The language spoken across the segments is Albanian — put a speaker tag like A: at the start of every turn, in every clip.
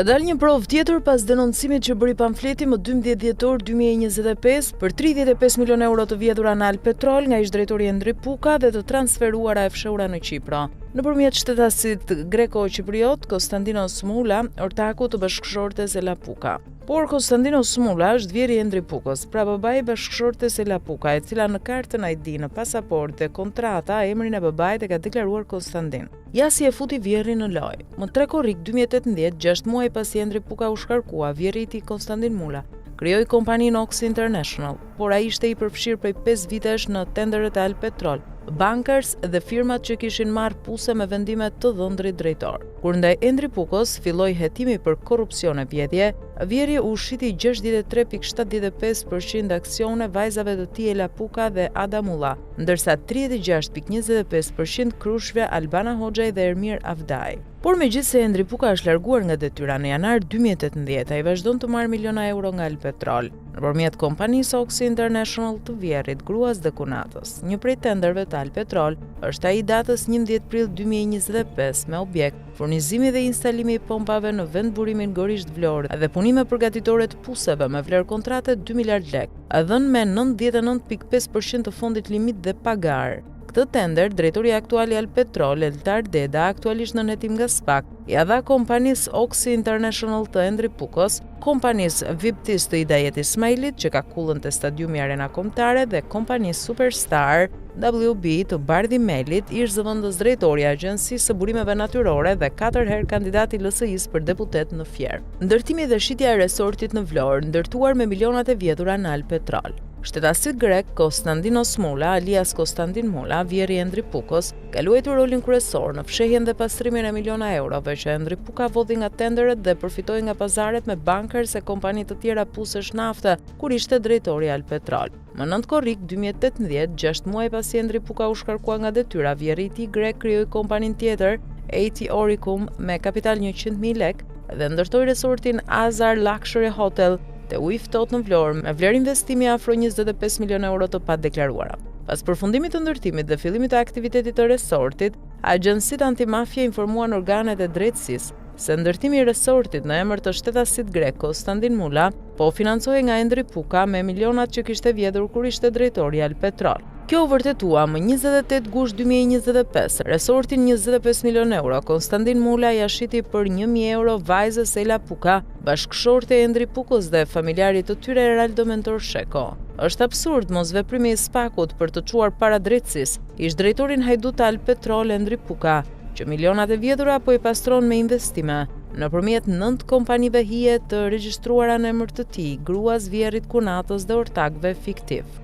A: Ka dalë një provë tjetër pas denoncimit që bëri pamfleti më 12 dhjetor 2025 për 35 milion euro të vjedhura në Alpetrol nga ish-drejtori Endri Puka dhe të transferuara e fshehura në Qipro. Nëpërmjet shtetasit greko-qipriot Konstantinos Smula, ortaku të bashkëshortes Ela Puka. Por Konstantinos Smula është vjeri i Endri Pukës, pra babai i bashkëshortes Ela Puka, e cila në kartën ID, në pasaport dhe kontrata emrin e babait e ka deklaruar Konstantin. Ja si e futi vjerin në loj. Më 3 korrik 2018, 6 muaj pasi Endri Puka u shkarkua, vjeri i tij Konstantin Mula krijoi kompaninë Oxy International, por ai ishte i përfshirë prej 5 vitesh në tenderet e Alpetrol, bankers dhe firmat që kishin marrë puse me vendime të dhëndrit drejtor. Kur ndaj Endri Pukës filloi hetimi për korrupsion e vjedhje, vjeri u shiti 63.75% aksione vajzave të tij Ela Puka dhe Ada Mulla, ndërsa 36.25% krushve Albana Hoxhaj dhe Ermir Avdaj. Por megjithse Endri Puka është larguar nga detyra në janar 2018, ai vazhdon të marrë miliona euro nga Alpetrol, nëpërmjet kompanisë Oxy International të vjerrit, gruas dhe kunatës. Një prej tenderëve të Alpetrol është ai datës 11 prill 2025 me objekt furnizimi dhe instalimi i pompave në vend burimin Gorisht Vlorë dhe punime përgatitore të puseve me vlerë kontrate 2 miliard lekë, dhënë me 99.5% të fondit limit dhe pagar. Këtë tender, drejtori aktual i Alpetrol, Eltar Deda, aktualisht në hetim nga SPAK, ja dha kompanisë Oxy International të Endri Pukës, kompanisë Viptis të Idajet Ismailit, që ka kullën të stadiumi Arena Kombëtare, dhe kompanisë Superstar WB të Bardhi Melit, ish zëvendës drejtori i Agjencisë së Burimeve Natyrore dhe 4 herë kandidati i LSI-s për deputet në Fier. Ndërtimi dhe shitja e resortit në Vlorë, ndërtuar me milionat e vjedhura në Alpetrol. Shtetasit grek Konstantinos Smula, alias Konstantin Mula, vjeri i Endri Pukës, ka luajtur rolin kryesor në fshehjen dhe pastrimin e miliona eurove që Endri Puka vodhi nga tenderet dhe përfitoi nga pazaret me bankers e kompani të tjera pusesh nafte, kur ishte drejtori i Alpetrol. Më 9 korrik 2018, 6 muaj pasi Endri Puka u shkarkua nga detyra, vjeri i tij grek krijoi kompaninë tjetër, AT Oricum, me kapital 100.000 lekë dhe ndërtoi resortin Azar Luxury Hotel te u i ftohtë në Vlorë me vlerë investimi afro 25 milion euro të padeklaruara. Pas përfundimit të ndërtimit dhe fillimit të aktivitetit të resortit, agjencitë antimafia informuan organet e drejtësisë se ndërtimi i resortit në emër të shtetasit grek Konstantin Mula po financohej nga Endri Puka me milionat që kishte vjedhur kur ishte drejtori i Alpetrol. Kjo u vërtetua më 28 gusht 2025, resortin 25 milion euro, Konstantin Mula ja shiti për 1.000 euro vajzës Ela Puka, bashkëshorte e Endri Pukës dhe familjarit të tyre Eraldo Mentor Sheko. Është absurd mos veprimi i SPAK-ut për të çuar para drejtësisë, ish drejtorin hajdut të Alpetrol Endri Puka, që milionat e vjedhura po i pastron me investime, nëpërmjet 9 kompanive hije të regjistruara në emër të tij, gruas, vjerrit, kunatës dhe ortakëve fiktiv.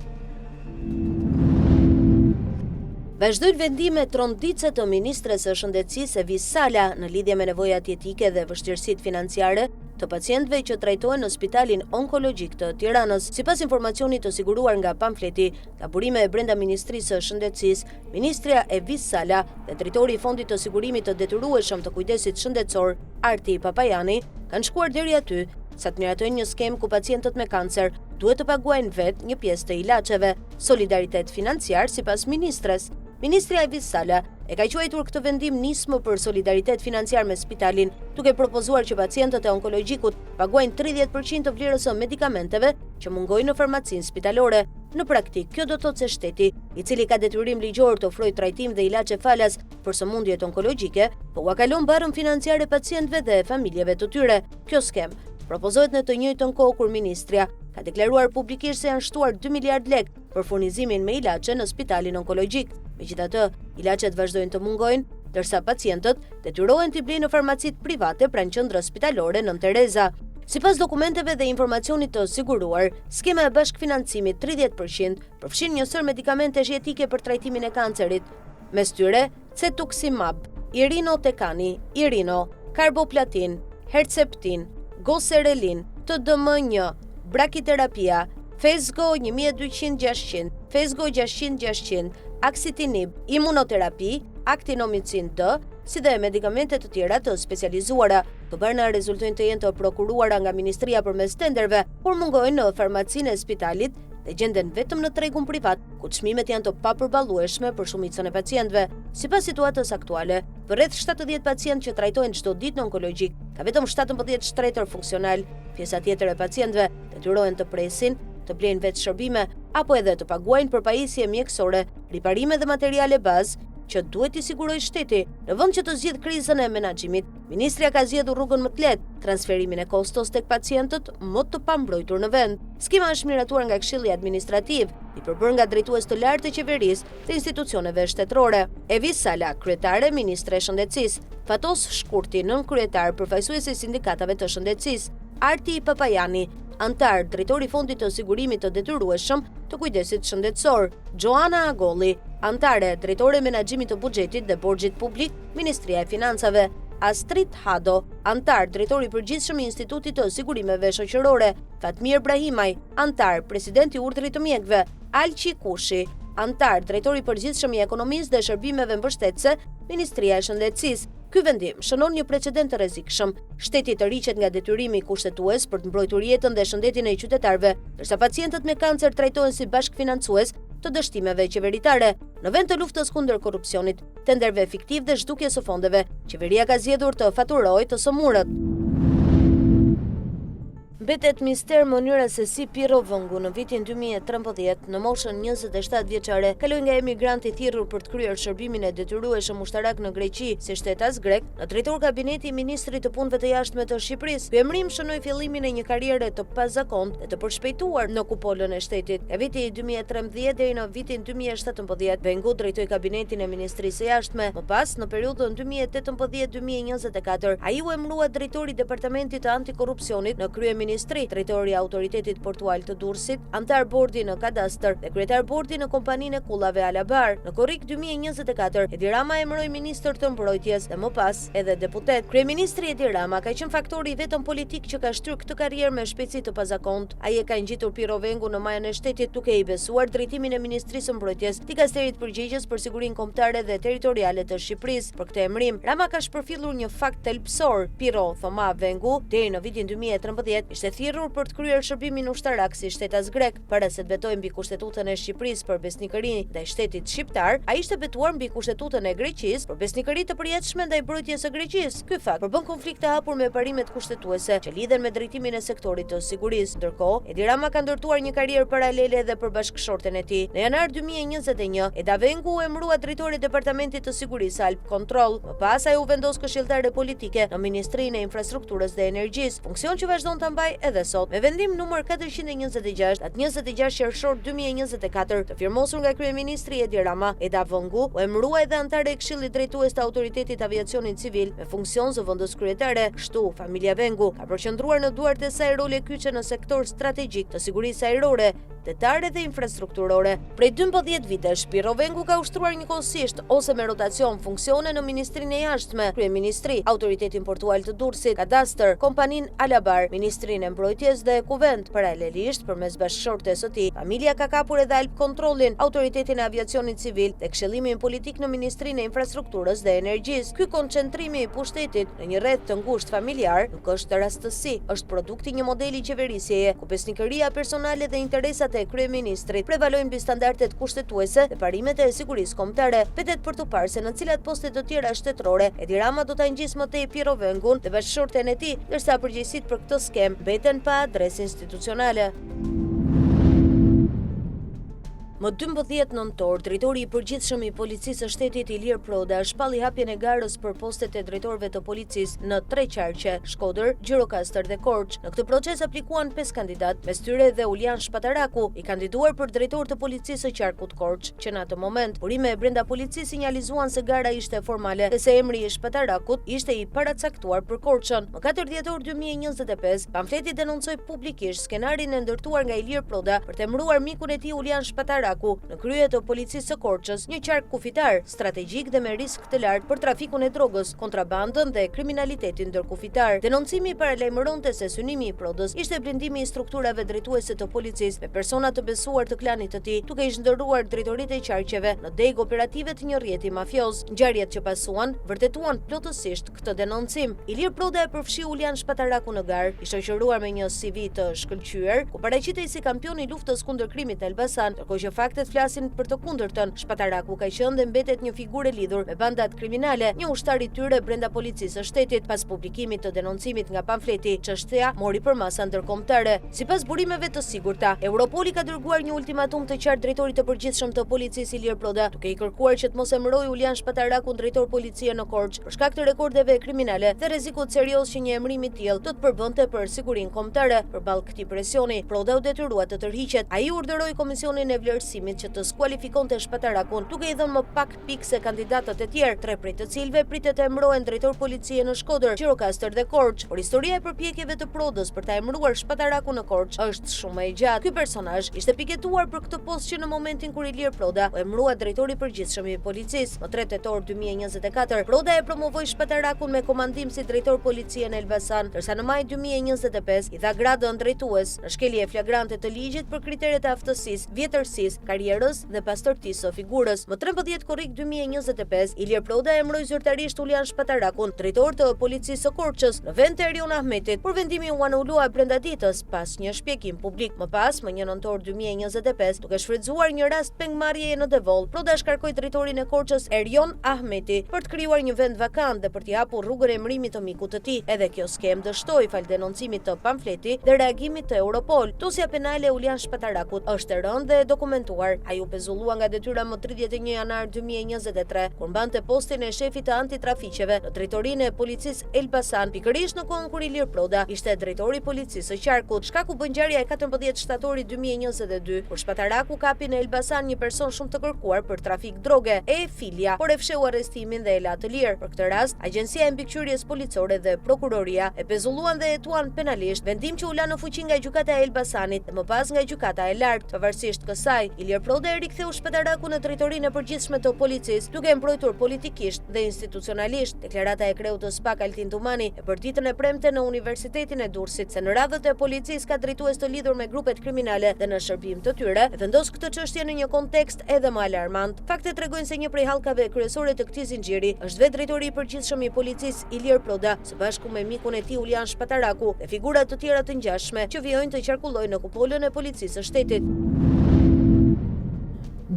B: Vazhdojnë vendime trondice të ministres së shëndetësisë Evis Sala në lidhje me nevojat jetike dhe vështirësitë financiare të pacientëve që trajtohen në Spitalin Onkologjik të Tiranës. Sipas informacionit të siguruar nga pamfleti, nga burime e brenda Ministrisë së Shëndetësisë, ministrja Evis Sala dhe drejtori i Fondit të Sigurimit të Detyrueshëm të Kujdesit Shëndetësor, Arti Papajani, kanë shkuar deri aty sa të miratojnë një skemë ku pacientët me kancer duhet të paguajnë vetë një pjesë të ilaçeve, solidaritet financiar sipas ministres. Ministrja Evis Sala e ka quajtur këtë vendim nismë për solidaritet financiar me spitalin, duke propozuar që pacientët e onkologjikut paguajnë 30% të vlerës së medikamenteve që mungojnë në farmacinë spitalore. Në praktik, kjo do të thotë se shteti, i cili ka detyrim ligjor të ofrojë trajtim dhe ilaçe falas për sëmundjet onkologjike, po ua kalon barën financiare pacientëve dhe familjeve të tyre. Kjo skemë propozohet në të njëjtën kohë kur ministrja ka deklaruar publikisht se janë shtuar 2 miliard lekë për furnizimin me ilaçe në spitalin onkologjik. Megjithatë, ilaçet vazhdojnë të mungojnë, ndërsa pacientët detyrohen t'i blejnë në farmacitë private pranë qendrës spitalore Nën Tereza. Sipas dokumenteve dhe informacionit të siguruar, skema e bashkëfinancimit 30% përfshin një sër medikamentesh jetike për trajtimin e kancerit, mes tyre Cetuximab, Irinotekani, Irino, Carboplatin, Herceptin, Goserelin, TDM1, Brakiterapia, Fesgo 1200-600, Fesgo 600-600, Axitinib, Imunoterapi, Actinomycin D, si dhe medikamente të tjera të specializuara. Të bërna rezultojnë të jenë të prokuruara nga Ministria përmes tenderve, por mungojnë në farmacinë e spitalit dhe gjenden vetëm në tregun privat, ku çmimet janë të papërballueshme për shumicën e pacientëve. Sipas situatës aktuale, për rreth 70 pacientë që trajtohen çdo ditë në onkologjik, ka vetëm 17 shtretër funksional. Pjesa tjetër e pacientëve detyrohen të presin, të blejnë vetë shërbime apo edhe të paguajnë për pajisje mjekësore, riparime dhe materiale bazë që duhet i sigurojë shteti. Në vend që të zgjidhë krizën e menaxhimit, ministria ka zgjedhur rrugën më të lehtë, transferimin e kostos tek pacientët më të pambrojtur në vend. Skema është miratuar nga Këshilli Administrativ, i përbërë nga drejtues të lartë të qeverisë dhe institucioneve shtetërore. Evis Sala, kryetare ministre e shëndetësisë, Fatos Shkurti, nënkryetar përfaqësuesi i sindikatave të shëndetësisë, Arti Papajani, antar drejtori i Fondit të Sigurimit të Detyrueshëm të Kujdesit Shëndetësor, Joana Agolli, antare drejtore e menaxhimit të buxhetit dhe borxhit publik, Ministria e Financave, Astrid Hado, antar drejtori i përgjithshëm i Institutit të Sigurimeve Shoqërore, Fatmir Brahimaj, antar presidenti i Urdhrit të Mjekëve, Alqi Kushi, antar drejtori i përgjithshëm i Ekonomisë dhe Shërbimeve Mbështetëse, Ministria e Shëndetësisë. Ky vendim shënon një precedent të rrezikshëm. Shteti të riqet nga detyrimi kushtetues për të mbrojtur jetën dhe shëndetin e qytetarëve, ndërsa pacientët me kancer trajtohen si bashkëfinancues të dështimeve qeveritare. Në vend të luftës kundër korrupsionit, tenderve fiktiv dhe zhdukjes së fondeve, qeveria ka zgjedhur të faturojë të sëmurët. Mbetet mister mënyra se si Piro Vëngu në vitin 2013 në moshën 27 vjeçare kaloi nga emigranti thirrur për të kryer shërbimin e detyrueshëm ushtarak në Greqi si shtetas grek në drejtor kabineti i ministrit të punëve të jashtme të Shqipërisë. Ky emrim shënoi fillimin e një karriere të pazakontë dhe të përshpejtuar në kupolën e shtetit. Nga viti 2013 deri në vitin 2017 Vëngu drejtoi kabinetin e ministrisë së jashtme. Më pas, në periudhën 2018-2024, ai u emërua drejtori i departamentit të antikorrupsionit në kryeministri, drejtori i autoritetit portual të Durrësit, antar bordi në kadastër dhe kryetar bordi në kompaninë e kullave Alabar. Në korrik 2024, Edi Rama emëroi ministër të mbrojtjes dhe më pas edhe deputet. Kryeministri Edi Rama ka qenë faktori vetëm politik që ka shtyr këtë karrierë me shpejtësi të pazakontë. Ai e ka ngjitur Piro Vëngu në majën e shtetit duke i besuar drejtimin e Ministrisë së Mbrojtjes, dikasterit përgjegjës për sigurinë kombëtare dhe territoriale të Shqipërisë. Për këtë emrim, Rama ka shpërfillur një fakt thelbësor. Piro Thoma Vëngu deri në vitin 2013 ishte thirrur për të kryer shërbimin ushtarak si shtetas grek. Para se të betojë mbi kushtetutën e Shqipërisë për besnikëri ndaj shtetit shqiptar, ai ishte betuar mbi kushtetutën e Greqisë për besnikëri të përjetshme ndaj mbrojtjes së Greqisë. Ky fakt përbën konflikt të hapur me parimet kushtetuese që lidhen me drejtimin e sektorit të sigurisë. Ndërkohë, Edi Rama ka ndërtuar një karrierë paralele edhe për bashkëshorten e tij. Në janar 2021, Eda Vëngu u emërua drejtori i departamentit të sigurisë Alp Control. Më pas ai u vendos këshilltare politike në Ministrinë e Infrastrukturës dhe Energjisë, funksion që vazhdon ta mbajë edhe sot. Me vendim numër 426 datë 26 qershor 2024 të firmosur nga kryeministri Edi Rama, Eda Vëngu u emërua edhe antare e Këshillit Drejtues të Autoritetit Aviacionit Civil me funksion zëvendës kryetare. Kështu, familja Vëngu ka përqendruar në duart e saj role kyçe në sektor strategjik të sigurisë ajrore, detare dhe infrastrukturore. Prej 12 vitesh, Piro Vëngu ka ushtruar njëkohësisht ose me rotacion funksione në Ministrinë e Jashtme, Kryeministri, Autoritetin Portual të Durrësit, Kadastër, kompaninë Alabar, Ministrinë e Mbrojtjes dhe Kuvend. Paralelisht, përmes bashkëshortes së tij, familja ka kapur edhe Alp Kontrollin, Autoritetin e Aviacionit Civil dhe këshillimin politik në Ministrinë e Infrastrukturës dhe Energjisë. Ky koncentrimi i pushtetit në një rreth të ngushtë familjar nuk është rastësi, është produkti një modeli qeverisjeje ku besnikëria personale dhe interesat e kryeministrit prevalojnë mbi standardet kushtetuese dhe parimet e sigurisë kombëtare. Petet për të parë se në cilat poste të tjera shtetërore Edi Rama do ta ngjisë më tej Piro Vëngun dhe bashkëshorten e tij, ndërsa përgjegjësitë për këtë skem mbeten pa adresë institucionale. Më 12 nëntor, drejtori i përgjithshëm i policisë së shtetit Ilir Proda shpalli hapjen e garës për postet e drejtorëve të policisë në 3 qarqe, Shkodër, Gjirokastër dhe Korçë. Në këtë proces aplikuan 5 kandidat, mes tyre dhe Uljan Shpataraku, i kandiduar për drejtor të policisë së qarkut Korçë, që në atë moment burime brenda policisë sinjalizuan se gara ishte formale dhe se emri i Shpatarakut ishte i paracaktuar për Korçën. Më 4 dhjetor 2025, pamfleti denoncoi publikisht skenarin e ndërtuar nga Ilir Proda për të emëruar mikun e tij Uljan Shpataraku Shpataraku në krye të policisë së Korçës, një qark kufitar strategjik dhe me risk të lartë për trafikun e drogës, kontrabandën dhe kriminalitetin ndërkufitar. Denoncimi paralajmëronte se synimi i prodhës ishte blindimi i strukturave drejtuese të policisë me persona të besuar të klanit të tij, duke i zhndërruar drejtoritë e qarqeve në deg operative të një rrjeti mafioz. Ngjarjet që pasuan vërtetuan plotësisht këtë denoncim. Ilir Proda e përfshi Ulian Shpataraku në garë, i shoqëruar me një CV të shkëlqyer, ku paraqitej si kampion i luftës kundër krimit në Elbasan, ndërkohë që faktet flasin për të kundërtën. Shpataraku ka qenë dhe mbetet një figurë e lidhur me bandat kriminale, një ushtar i tyre brenda policisë së shtetit. Pas publikimit të denoncimit nga pamfleti, çështja mori përmasa ndërkombëtare. Sipas burimeve të sigurta, Europoli ka dërguar një ultimatum të qartë drejtorit të përgjithshëm të policisë Ilir Proda, duke i kërkuar që të mos emërojë Ulian Shpataraku drejtor policie në Korçë për shkak të rekordeve kriminale dhe rrezikut serioz që një emrim i tillë do të përbënte për sigurinë kombëtare. Përballë këtij presioni, Proda u detyrua të tërhiqet. Ai urdhëroi komisionin e vlerësimit që të skualifikonte Shpatarakun, duke i dhënë më pak pikë se kandidatët e tjerë, 3 prej të cilëve pritet të emërohen drejtor policie në Shkodër, Gjirokastër dhe Korçë. Por historia e përpjekjeve të Prodës për ta emëruar Shpatarakun në Korçë është shumë e gjatë. Ky personazh ishte piketuar për këtë postë që në momentin kur Ilir Proda u emërua drejtori i përgjithshëm i policisë. Më 3 tetor 2024, Proda e promovoi Shpatarakun me komandim si drejtor policie në Elbasan, ndërsa në maj 2025 i dha gradën drejtues në shkelje flagrante të ligjit për kriteret e aftësisë, vjetërsisë, karrierës dhe pastërtisë së figurës. Më 13 korrik 2025, Ilir Proda emëroi zyrtarisht Ulian Shpatarakun drejtor të policisë së Korçës në vend të Erion Ahmetit, por vendimi u anulua brenda ditës pas një shpjegim publik. Më pas, më 1 nëntor 2025, duke shfrytzuar një rast pengmarrjeje në Devoll, Proda shkarkoi drejtorin e Korçës Erion Ahmeti për të krijuar një vend vakant dhe për t'i hapur rrugën e emërimit të mikut të tij. Edhe kjo skem dështoi fal denoncimit të pamfleti dhe reagimit të Europol. Dosja penale e Ulian Shpatarakut është e rëndë dhe e dokumentuar. Ai u pezullua nga detyra më 31 janar 2023, kur mbante postin e shefit të antitrafiqeve në drejtorinë e policisë Elbasan, pikërisht në kohën kur Ilir Proda ishte drejtori i policisë së Qarkut. Shkaku bën ngjarja e 14 shtatorit 2022, kur Shpataraku kapi në Elbasan një person shumë të kërkuar për trafik droge, e Filia, por e fsheu arrestimin dhe e la të lirë. Për këtë rast, Agjencia e Mbikëqyrjes Policore dhe Prokuroria e pezulluan dhe hetuan penalisht, vendim që u la në fuqi nga gjykata e Elbasanit dhe më pas nga gjykata e lartë. Pavarësisht kësaj, Ilir Proda e riktheu Shpataraku në drejtorinë e përgjithshme të policisë, duke mbrojtur politikisht dhe institucionalisht. Deklarata e kreut të SPAK Altin Tumani e përditën e premte në Universitetin e Durrësit se në radhët e policisë ka drejtues të lidhur me grupet kriminale dhe në shërbim të tyre, e vendos këtë çështje në një kontekst edhe më alarmant. Faktet tregojnë se një prej hallkave kryesore të këtij zinxhiri është vetë drejtori i përgjithshëm i policisë Ilir Proda, së bashku me mikun e tij Ulian Shpataraku dhe figura të tjera të ngjashme që vijojnë të qarkullojnë në kupolën e policisë së shtetit.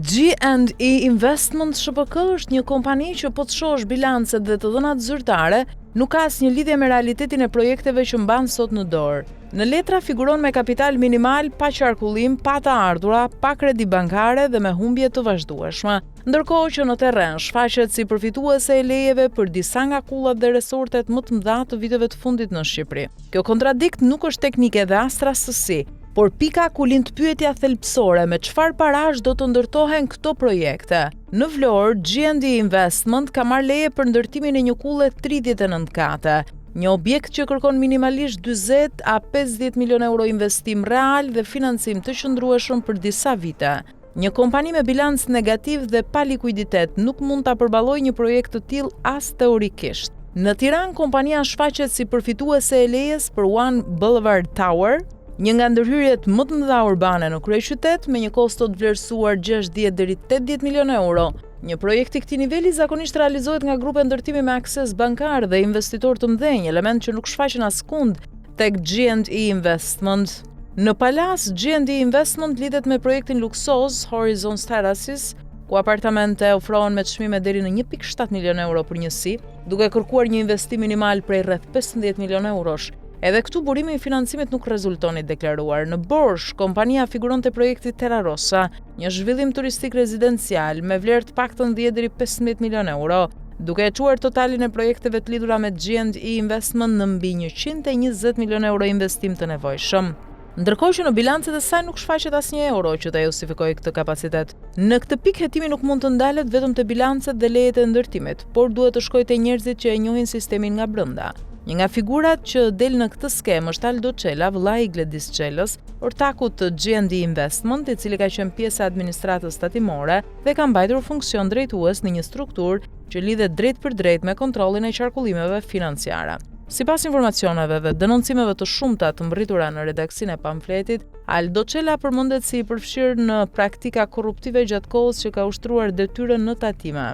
A: G&E Investment ShPK është një kompani që po të shohësh bilancet dhe të dhënat zyrtare, nuk ka asnjë lidhje me realitetin e projekteve që mban sot në dorë. Në letra figuron me kapital minimal, pa qarkullim, pa të ardhura, pa kredi bankare dhe me humbje të vazhdueshme. Ndërkohë që në terren shfaqet si përfituese e lejeve për disa nga kullat dhe resortet më të mëdha të viteve të fundit në Shqipëri. Kjo kontradikt nuk është teknike dhe as rastësi, por pika ku lind pyetja thelbësore me çfarë parash do të ndërtohen këto projekte. Në Vlorë, G&E Investment ka marrë leje për ndërtimin e një kulle 39 kate, një objekt që kërkon minimalisht 40 a 50 milion euro investim real dhe financim të qëndrueshëm për disa vite. Një kompani me bilanc negativ dhe pa likuiditet nuk mund ta përballojë një projekt të tillë as teorikisht. Në Tiranë, kompania shfaqet si përfituese e lejes për One Boulevard Tower, një nga ndërhyrjet më të mëdha urbane në kryeqytet me një kosto të vlerësuar 60 deri 80 milion euro. Një projekt i këtij niveli zakonisht realizohet nga grupe ndërtimi me akses bankar dhe investitor të mëdhenj, element që nuk shfaqen askund tek G&E Investment. Në Palas, G&E Investment lidhet me projektin luksoz Horizons Terraces, ku apartamente ofrohen me çmime deri në 1.7 milion euro për njësi, duke kërkuar një investim minimal prej rreth 15 milion eurosh. Edhe këtu burimi i financimit nuk rezultoni deklaruar. Në Borsh, kompania figuron te projekti Terra Rossa, një zhvillim turistik rezidencial me vlerë të paktën 10 deri 15 milion euro, duke e çuar totalin e projekteve të lidhura me G&E Investment në mbi 120 milion euro investim të nevojshëm. Ndërkohë që në bilancet e saj nuk shfaqet asnjë euro që ta justifikojë këtë kapacitet. Në këtë pikë hetimi nuk mund të ndalet vetëm te bilancet dhe lejet e ndërtimit, por duhet të shkojë te njerëzit që e njohin sistemin nga brenda. Një nga figurat që del në këtë skemë është Aldo Çela, vëllai i Gledis Çelës, ortaku të GND Investment, i cili ka qenë pjesë e administratës tatimore dhe ka mbajtur funksion drejtues në një strukturë që lidhet drejt për drejt me kontrollin e qarkullimeve financiare. Sipas informacioneve dhe denoncimeve të shumta të mbërritura në redaksinë e pamfletit, Aldo Çela përmendet si i përfshirë në praktika korruptive gjatë kohës që ka ushtruar detyrën në tatime,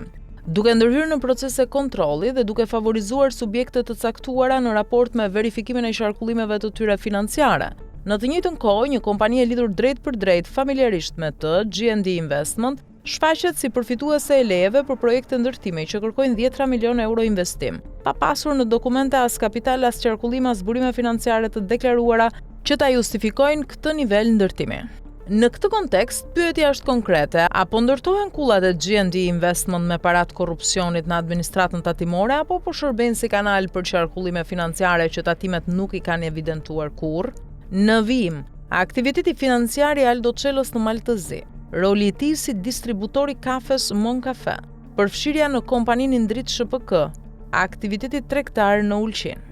A: duke ndërhyrë në procese kontrolli dhe duke favorizuar subjekte të caktuara në raport me verifikimin e qarkullimeve të tyre financiare. Në të njëjtën kohë, një kompani e lidhur drejt për drejt familjarisht me të, GND Investment, shfaqet si përfituese e lejeve për projekte ndërtimi që kërkojnë 10 milion euro investim, pa pasur në dokumente as kapital as qarkullim as burime financiare të deklaruara që ta justifikojnë këtë nivel ndërtimi. Në këtë kontekst, pyetja është konkrete, apo ndërtohen kullat e GND Investment me parat korrupsionit në administratën tatimore, apo po shërbejnë si kanal për qarkullime financiare që tatimet nuk i kanë evidentuar kurrë? Në vijim, aktiviteti financiar i Aldo Çelës në Maltëzi, roli i tij si distributori kafes Mon Cafe, përfshirja në kompaninë Indrit SHPK, aktiviteti tregtar në Ulqin.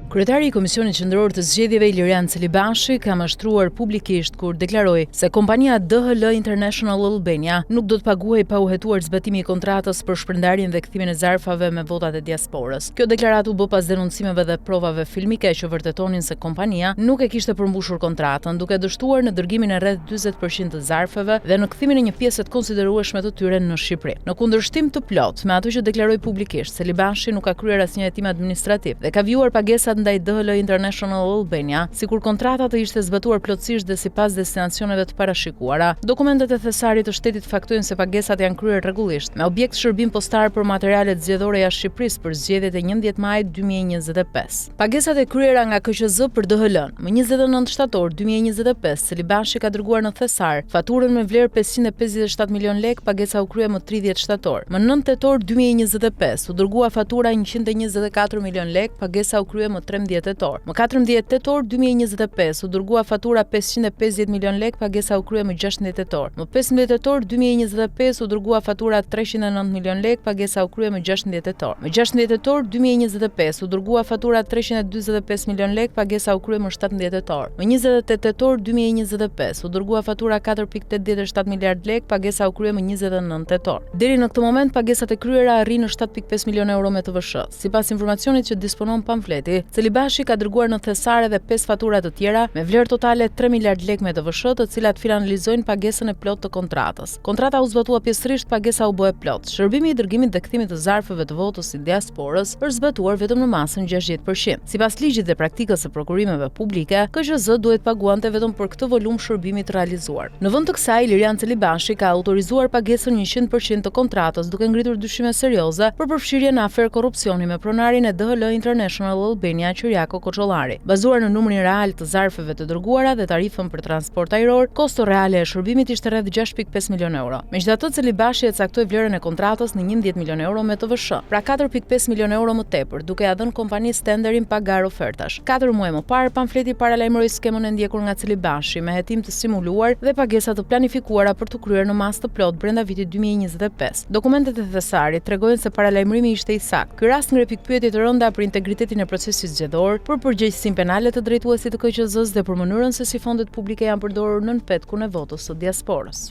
A: Kryetari i Komisionit Qendror të Zgjedhjeve Ilirian Celibashi ka mashtruar publikisht kur deklaroi se kompania DHL International Albania nuk do të paguajë pa u hetuar zbatimi i kontratës për shpërndarjen dhe kthimin e zarfave me votat e diasporës. Kjo deklaratë u bë pas denoncimeve dhe provave filmike që vërtetonin se kompania nuk e kishte përmbushur kontratën, duke dështuar në dërgimin e rreth 40% të zarfeve dhe në kthimin e një pjesë të konsiderueshme të tyre në Shqipëri. Në kundërshtim të plot me atë që deklaroi publikisht, Celibashi nuk ka kryer asnjë hetim administrativ dhe ka vijuar pagesat ndaj DHL International Albania, sikur kontrata të ishte zbatuar plotësisht dhe sipas destinacioneve të parashikuara. Dokumentet e thesarit të shtetit faktojnë se pagesat janë kryer rregullisht me objekt shërbim postar për materialet zgjedhore jashtë Shqipërisë për zgjedhjet e 11 majit 2025. Pagesat e kryera nga KQZ për DHL-n më 29 shtator 2025, Celibashi ka dërguar në thesar faturën me vlerë 557 milion lek, pagesa u krye më 30 shtator. Më 9 tetor 2025 u dërgua fatura 124 milion lek, pagesa u krye më 13 tetor. Më 14 tetor 2025 u dërgua fatura 550 milion lek, pagesa u krye më 16 tetor. Më 15 tetor 2025 u dërgua fatura 309 milion lek, pagesa u krye më 16 tetor. Më 16 tetor 2025 u dërgua fatura 345 milion lek, pagesa u krye më 17 tetor. Më 28 tetor 2025 u dërgua fatura 4.87 miliard lek, pagesa u krye më 29 tetor. Deri në këtë moment pagesat e kryera arrin në 7.5 milion euro me TVSH. Sipas informacionit që disponon pamfleti, Celibashi ka dërguar në thesar edhe 5 fatura të tjera me vlerë totale 3 miliard lek me TVSH, të cilat finalizojnë pagesën e plot të kontratës. Kontrata u zbatua pjesërisht, pagesa u bë e plot. Shërbimi i dërgimit dhe kthimit të zarfeve të votës së diasporës është zbatuar vetëm në masën 60%. Sipas ligjit dhe praktikës së prokurimeve publike, KQZ duhet paguante vetëm për këtë volum shërbimi të realizuar. Në vend të kësaj, Ilirian Celibashi ka autorizuar pagesën 100% të kontratës, duke ngritur dyshime serioze për përfshirje në aferë korrupsioni me pronarin e DHL International Albania Qiriako Koçollari. Bazuar në numrin real të zarfeve të dërguara dhe tarifën për transport ajror, kosto reale e shërbimit ishte rreth 6.5 milion euro. Megjithatë, Celibashi e caktoi vlerën e kontratës në 11 milion euro me TVSH, pra 4.5 milion euro më tepër, duke ia dhënë kompanisë tenderin pa garë ofertash. 4 muaj më parë, pamfleti paralajmëroi skemën e ndjekur nga Celibashi me hetim të simuluar dhe pagesa të planifikuara për të kryer në masë të plot brenda vitit 2025. Dokumentet e thesarit tregojnë se paralajmërimi ishte i saktë. Ky rast ngre pikpyetje të rënda për integritetin e procesit zgjedhor, për përgjegjësinë penale të drejtuesit të KQZ-s dhe për mënyrën se si fondet publike janë përdorur nën petkun e votës së diasporës.